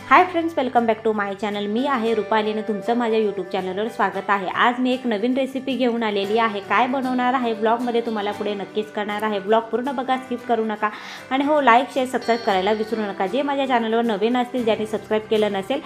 High friends, welcome back to my channel. मी आहे रुपाली आणि तुमचं माझ्या यूट्यूब चॅनलवर स्वागत आहे। आज मी एक नवीन रेसिपी घेऊन आलेली आहे। काय बनवणार आहे ब्लॉगमध्ये तुम्हाला पुढे नक्कीच करणार आहे। ब्लॉग पूर्ण बघा, स्किप करू नका आणि हो लाईक शेअर सबस्क्राईब करायला विसरू नका। जे माझ्या चॅनलवर नवीन असतील, ज्यांनी सबस्क्राईब केलं नसेल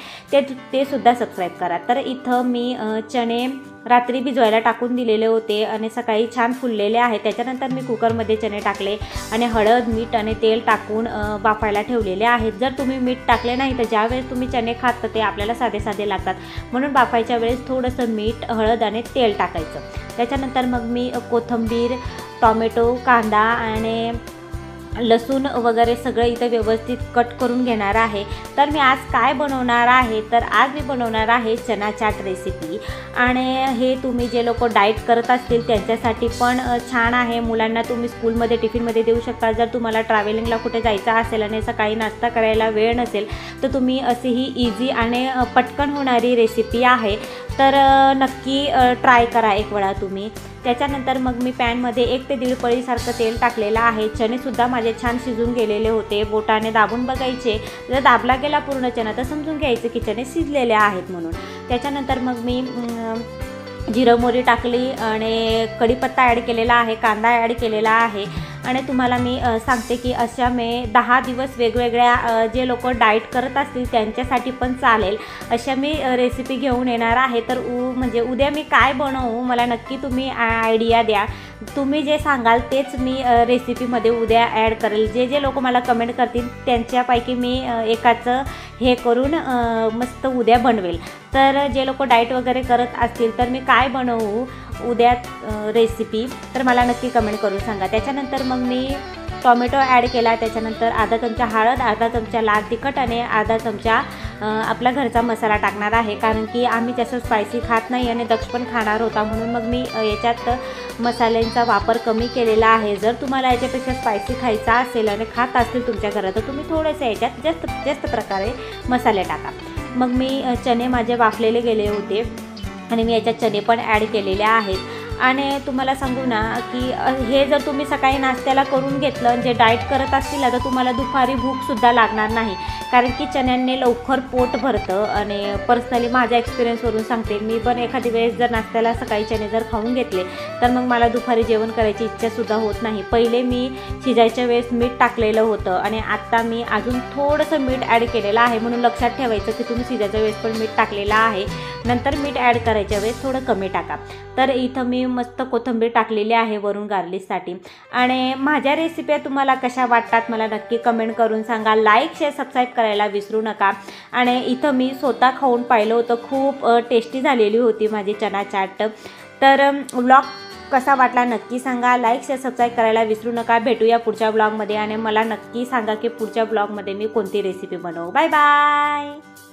ते सुद्धा सबस्क्राईब करा। तर इथं मी चणे रात्री भिजवायला टाकून दिलेले होते आणि सकाळी छान फुललेले आहे। त्याच्यानंतर मी कुकरमध्ये चणे टाकले आणि हळद, मीठ आणि तेल टाकून बाफायला ठेवलेले आहेत। जर तुम्ही मीठ टाकले नाही तर ज्यावेळेस तुम्ही चणे खात ते आपल्याला साधे साधे लागतात, म्हणून बाफायच्या वेळेस थोडंसं मीठ, हळद आणि तेल टाकायचं। त्याच्यानंतर मग मी कोथिंबीर, टोमॅटो, कांदा आणि लसूण वगैरे सगळं इथे व्यवस्थित कट करून घेणार आहे। तर मी आज काय बनवणार आहे, तर आज मी बनवणार आहे चना चाट रेसिपी। आणि हे तुम्ही जे लोक डाएट करत असतील त्यांच्यासाठी पण छान आहे। मुलांना तुम्ही स्कूलमध्ये टिफिनमध्ये देऊ शकता। जर तुम्हाला ट्रॅव्हलिंगला कुठे जायचं असेल आणि सकाळी नाश्ता करायला वेळ नसेल तर तुम्ही अशी ही इझी आणि पटकन होणारी रेसिपी आहे, तर नक्की ट्राय करा एक वेळा तुम्ही। त्याच्यानंतर मग मी पॅनमध्ये 1 ते 1.5 पळीसारखं तेल टाकलेलं आहे। चणेसुद्धा माझे छान शिजून गेलेले होते। बोटाने दाबून बघायचे, जर दाबला गेला पूर्ण चणा तर समजून घ्यायचं की चणे शिजलेले आहेत म्हणून। त्याच्यानंतर मग मी जिरं मोहरी टाकली आणि कढीपत्ता ॲड केलेला आहे, कांदा ॲड केलेला आहे। आणि तुम्हाला मी सांगते की अशा मी 10 दिवस वेगवेगळ्या जे लोक डाएट करत असतील त्यांच्यासाठी पण चालेल अशा मी रेसिपी घेऊन येणार आहे। तर म्हणजे उद्या मी काय बनवू मला नक्की तुम्ही आयडिया द्या। तुम्ही जे सांगाल तेच मी रेसिपीमध्ये उद्या ॲड करेल। जे लोक मला कमेंट करतील त्यांच्यापैकी मी एकाचं हे करून मस्त उद्या बनवेल। तर जे लोक डाएट वगैरे करत असतील तर मी काय बनवू उद्या रेसिपी, तर मला नक्की कमेंट करून सांगा। त्याच्यानंतर मग मी टोमॅटो ॲड केला। त्याच्यानंतर अर्धा चमचा हळद, अर्धा चमचा लाल तिखट आणि अर्धा चमचा आपला घरचा मसाला टाकणार आहे, कारण की आम्ही जास्त स्पायसी खात नाही आणि दक्ष पण खाणार होता, म्हणून मग मी याच्यात मसाल्यांचा वापर कमी केलेला आहे। जर तुम्हाला याच्यापेक्षा स्पायसी खायचा असेल आणि खात असतील तुमच्या घरात तर तुम्ही थोडेसे याच्यात जास्त प्रकारे मसाले टाका। मग मी चणे माझे वाफलेले गेले होते आणि मी याच्यात चणे पण ॲड केलेले आहेत। आणि तुम्हाला सांगू ना की हे जर तुम्ही सकाळी नाश्त्याला करून घेतलं, जे डाएट करत असतील तर तुम्हाला दुपारी भूकसुद्धा लागणार नाही, कारण की चण्यांनी लवकर पोट भरतं। आणि पर्सनली माझ्या एक्सपिरियन्सवरून सांगते, मी पण एखादी वेळेस जर नाश्त्याला सकाळी चणे जर खाऊन घेतले तर मग मला दुपारी जेवण करायची इच्छासुद्धा होत नाही। पहिले मी शिजायच्या वेळेस मीठ टाकलेलं होतं आणि आत्ता मी अजून थोडंसं मीठ ॲड केलेलं आहे, म्हणून लक्षात ठेवायचं की तुम्ही शिजायच्या वेळेस पण मीठ टाकलेलं आहे, नंतर मीठ ॲड करायच्या वेळेस थोडं कमी टाका। तर इथं मी मस्त कोथिंबीर टाकलेली आहे वरून गार्निशसाठी। आणि माझ्या रेसिपी तुम्हाला कशा वाटतात मला नक्की कमेंट करून सांगा। लाईक शेअर सबस्क्राईब करायला विसरू नका। आणि इथं मी स्वतः खाऊन पाहिलं होतं, खूप टेस्टी झालेली होती माझी चना चाट। तर व्लॉग कसा वाटला नक्की सांगा। लाईक शेअर सबस्क्राईब करायला विसरू नका। भेटूया पुढच्या ब्लॉगमध्ये आणि मला नक्की सांगा की पुढच्या ब्लॉगमध्ये मी कोणती रेसिपी बनवू। Bye bye.